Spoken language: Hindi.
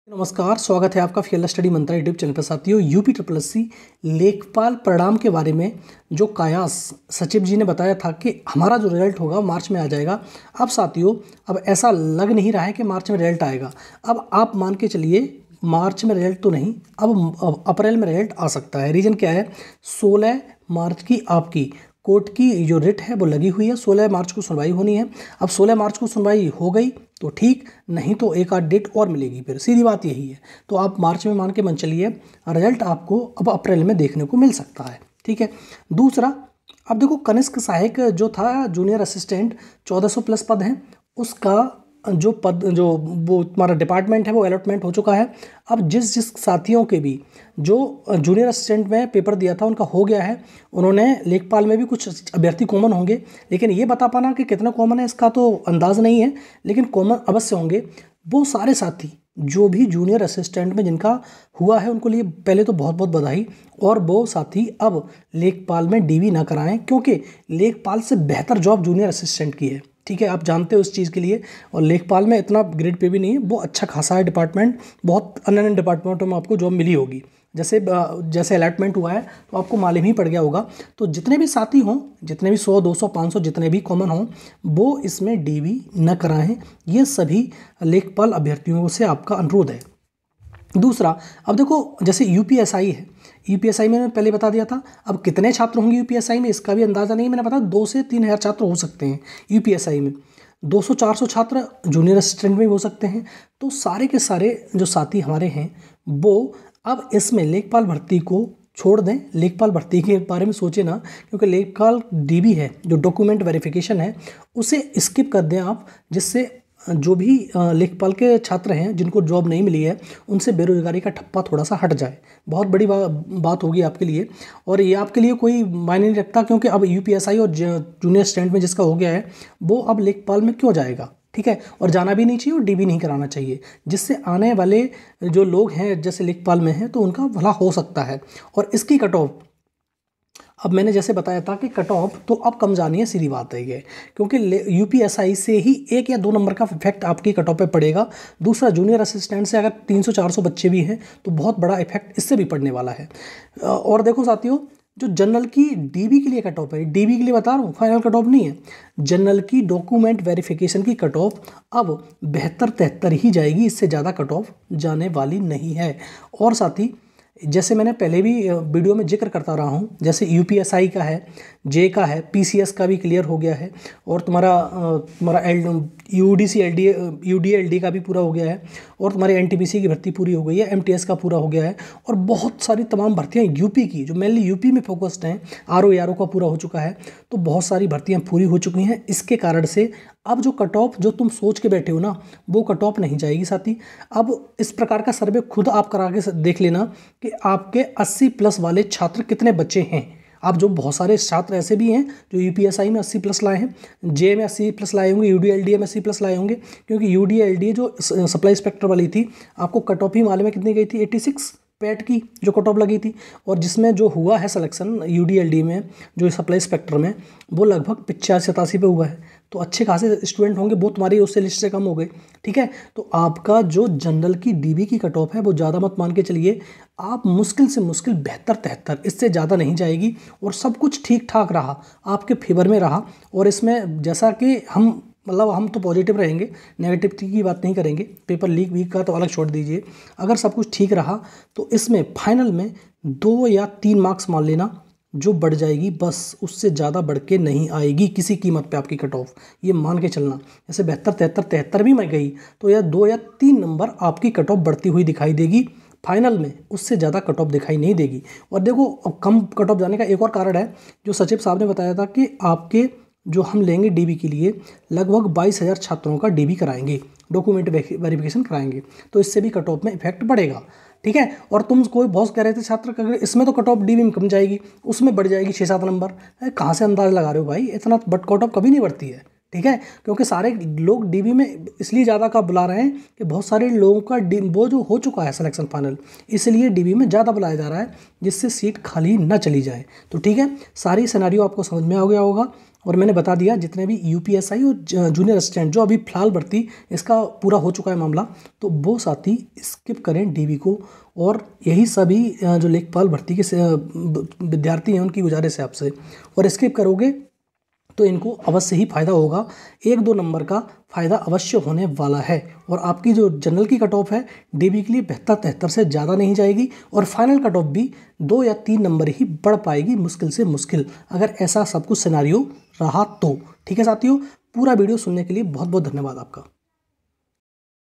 नमस्कार, स्वागत है आपका फील्ड स्टडी मंत्रा यूट्यूब चैनल पर। साथियों, यूपी ट्रिपल एस सी लेखपाल परिणाम के बारे में जो कयास सचिव जी ने बताया था कि हमारा जो रिजल्ट होगा मार्च में आ जाएगा। अब साथियों, अब ऐसा लग नहीं रहा है कि मार्च में रिजल्ट आएगा। अब आप मान के चलिए मार्च में रिजल्ट तो नहीं, अब अप्रैल में रिजल्ट आ सकता है। रीज़न क्या है? 16 मार्च की आपकी कोर्ट की जो रिट है वो लगी हुई है। 16 मार्च को सुनवाई होनी है। अब 16 मार्च को सुनवाई हो गई तो ठीक, नहीं तो एक आध डेट और मिलेगी। फिर सीधी बात यही है। तो आप मार्च में मान के मन चलिए, रिजल्ट आपको अब अप्रैल में देखने को मिल सकता है। ठीक है। दूसरा, अब देखो कनिष्क सहायक जो था जूनियर असिस्टेंट, 1400 प्लस पद हैं, उसका जो पद जो वो तुम्हारा डिपार्टमेंट है वो अलॉटमेंट हो चुका है। अब जिस साथियों के भी जो जूनियर असिस्टेंट में पेपर दिया था उनका हो गया है। उन्होंने लेखपाल में भी कुछ अभ्यर्थी कॉमन होंगे, लेकिन ये बता पाना कि कितना कॉमन है इसका तो अंदाज़ नहीं है, लेकिन कॉमन अवश्य होंगे। वो सारे साथी जो भी जूनियर असिस्टेंट में जिनका हुआ है उनको लिए पहले तो बहुत बहुत बधाई। और वो साथी अब लेखपाल में डीवी ना कराएं, क्योंकि लेखपाल से बेहतर जॉब जूनियर असिस्टेंट की है। ठीक है, आप जानते हो उस चीज़ के लिए। और लेखपाल में इतना ग्रेड पे भी नहीं है, वो अच्छा खासा है डिपार्टमेंट। बहुत अन्य डिपार्टमेंटों में आपको जॉब मिली होगी। जैसे अलॉटमेंट हुआ है तो आपको मालूम ही पड़ गया होगा। तो जितने भी साथी हों, जितने भी 100, 200, 500 जितने भी कॉमन हों, वो इसमें डीवी न कराएं। ये सभी लेखपाल अभ्यर्थियों से आपका अनुरोध है। दूसरा, अब देखो जैसे यूपीएसआई है, यूपीएसआई में मैंने पहले बता दिया था। अब कितने छात्र होंगे यूपीएसआई में इसका भी अंदाज़ा नहीं। मैंने बताया 2 से 3 हज़ार छात्र हो सकते हैं यूपीएसआई में। 200-400 छात्र जूनियर असिस्टेंट में भी हो सकते हैं। तो सारे के सारे जो साथी हमारे हैं वो अब इसमें लेखपाल भर्ती को छोड़ दें। लेखपाल भर्ती के बारे में सोचे ना, क्योंकि लेखपाल डीबी है जो डॉक्यूमेंट वेरिफिकेशन है उसे स्किप कर दें आप, जिससे जो भी लेखपाल के छात्र हैं जिनको जॉब नहीं मिली है उनसे बेरोजगारी का ठप्पा थोड़ा सा हट जाए। बहुत बड़ी बात होगी आपके लिए। और ये आपके लिए कोई मायने नहीं रखता, क्योंकि अब यूपीएसआई और जूनियर स्टैंड में जिसका हो गया है वो अब लेखपाल में क्यों जाएगा? ठीक है, और जाना भी नहीं चाहिए और डीबी नहीं कराना चाहिए, जिससे आने वाले जो लोग हैं जैसे लेखपाल में हैं तो उनका भला हो सकता है। और इसकी कट ऑफ, अब मैंने जैसे बताया था कि कट ऑफ तो अब कम जानी है, सीधी बात है ये, क्योंकि यूपीएसआई से ही 1 या 2 नंबर का इफेक्ट आपकी कट ऑफ पे पड़ेगा। दूसरा, जूनियर असिस्टेंट से अगर 300-400 बच्चे भी हैं तो बहुत बड़ा इफेक्ट इससे भी पड़ने वाला है। और देखो साथियों, जो जनरल की डीबी के लिए कट ऑफ है, डीबी के लिए बता रहा हूँ, फाइनल कट ऑफ नहीं है। जनरल की डॉक्यूमेंट वेरिफिकेशन की कट ऑफ अब 72-73 ही जाएगी, इससे ज़्यादा कट ऑफ जाने वाली नहीं है। और साथ ही जैसे मैंने पहले भी वीडियो में जिक्र करता रहा हूँ, जैसे यूपीएसआई का है, जे का है, पीसीएस का भी क्लियर हो गया है, और तुम्हारा यूडीएलडी का भी पूरा हो गया है, और तुम्हारी एनटीपीसी की भर्ती पूरी हो गई है, एमटीएस का पूरा हो गया है, और बहुत सारी तमाम भर्तियाँ यूपी की जो मेनली यूपी में फोकस्ड हैं, आरओ का पूरा हो चुका है। तो बहुत सारी भर्तियाँ पूरी हो चुकी हैं। इसके कारण से अब जो कट ऑफ जो तुम सोच के बैठे हो ना, वो कट ऑफ नहीं जाएगी साथी। अब इस प्रकार का सर्वे खुद आप करा के देख लेना कि आपके 80 प्लस वाले छात्र कितने बच्चे हैं। आप जो बहुत सारे छात्र ऐसे भी हैं जो यूपीएसआई में 80 प्लस लाए हैं, जे में 80 प्लस लाए होंगे, यूडीएलडीए में 80 प्लस लाए होंगे, क्योंकि यूडीएलडीए जो सप्लाई इंस्पेक्टर वाली थी, आपको कट ऑफ ही मालूम है कितनी गई थी, 86 पैट की जो कट ऑफ लगी थी। और जिसमें जो हुआ है सिलेक्शन यूडीएलडी में, जो सप्लाई इंस्पेक्टर में, वो लगभग 85-87 पे हुआ है। तो अच्छे खासे स्टूडेंट होंगे, वो तुम्हारी उससे लिस्ट से कम हो गए। ठीक है, तो आपका जो जनरल की डीबी की कट ऑफ है वो ज़्यादा मत मान के चलिए। आप मुश्किल से मुश्किल 72-73, इससे ज़्यादा नहीं जाएगी। और सब कुछ ठीक ठाक रहा, आपके फेवर में रहा। और इसमें जैसा कि हम तो पॉजिटिव रहेंगे, नेगेटिव की बात नहीं करेंगे। पेपर लीक वीक का तो अलग छोड़ दीजिए। अगर सब कुछ ठीक रहा तो इसमें फाइनल में 2 या 3 मार्क्स मान लेना जो बढ़ जाएगी, बस उससे ज़्यादा बढ़ के नहीं आएगी किसी कीमत पे आपकी कट ऑफ। ये मान के चलना, जैसे 72-73 भी मैं गई तो यह 2 या 3 नंबर आपकी कट ऑफ बढ़ती हुई दिखाई देगी फाइनल में, उससे ज़्यादा कट ऑफ दिखाई नहीं देगी। और देखो, कम कट ऑफ जाने का एक और कारण है, जो सचिव साहब ने बताया था कि आपके जो हम लेंगे डीबी के लिए लगभग 22,000 छात्रों का डीबी कराएंगे, डॉक्यूमेंट वेरिफिकेशन कराएंगे, तो इससे भी कट ऑफ में इफेक्ट बढ़ेगा। ठीक है, और तुम कोई बहुत कह रहे थे छात्र अगर इसमें तो कट ऑफ डीबी में कम जाएगी, उसमें बढ़ जाएगी 6-7 नंबर। कहाँ से अंदाज़ लगा रहे हो भाई? इतना बट कट ऑफ कभी नहीं बढ़ती है। ठीक है, क्योंकि सारे लोग डीबी में इसलिए ज़्यादा का बुला रहे हैं कि बहुत सारे लोगों का वो जो हो चुका है सिलेक्शन फाइनल, इसलिए डीबी में ज़्यादा बुलाया जा रहा है, जिससे सीट खाली ना चली जाए। तो ठीक है, सारी सिनेरियो आपको समझ में आ गया होगा। और मैंने बता दिया जितने भी यूपीएसआई और जूनियर असिस्टेंट जो अभी फिलहाल भर्ती इसका पूरा हो चुका है मामला, तो वो साथी स्किप करें डीबी को। और यही सभी जो लेखपाल भर्ती के विद्यार्थी हैं उनकी गुजारिश है आपसे, और स्किप करोगे तो इनको अवश्य ही फ़ायदा होगा, 1-2 नंबर का फ़ायदा अवश्य होने वाला है। और आपकी जो जनरल की कट ऑफ है डीबी के लिए 72-73 से ज़्यादा नहीं जाएगी, और फाइनल कट ऑफ भी 2 या 3 नंबर ही बढ़ पाएगी मुश्किल से मुश्किल, अगर ऐसा सब कुछ सिनारियो रहा तो। ठीक है साथियों, पूरा वीडियो सुनने के लिए बहुत बहुत धन्यवाद आपका।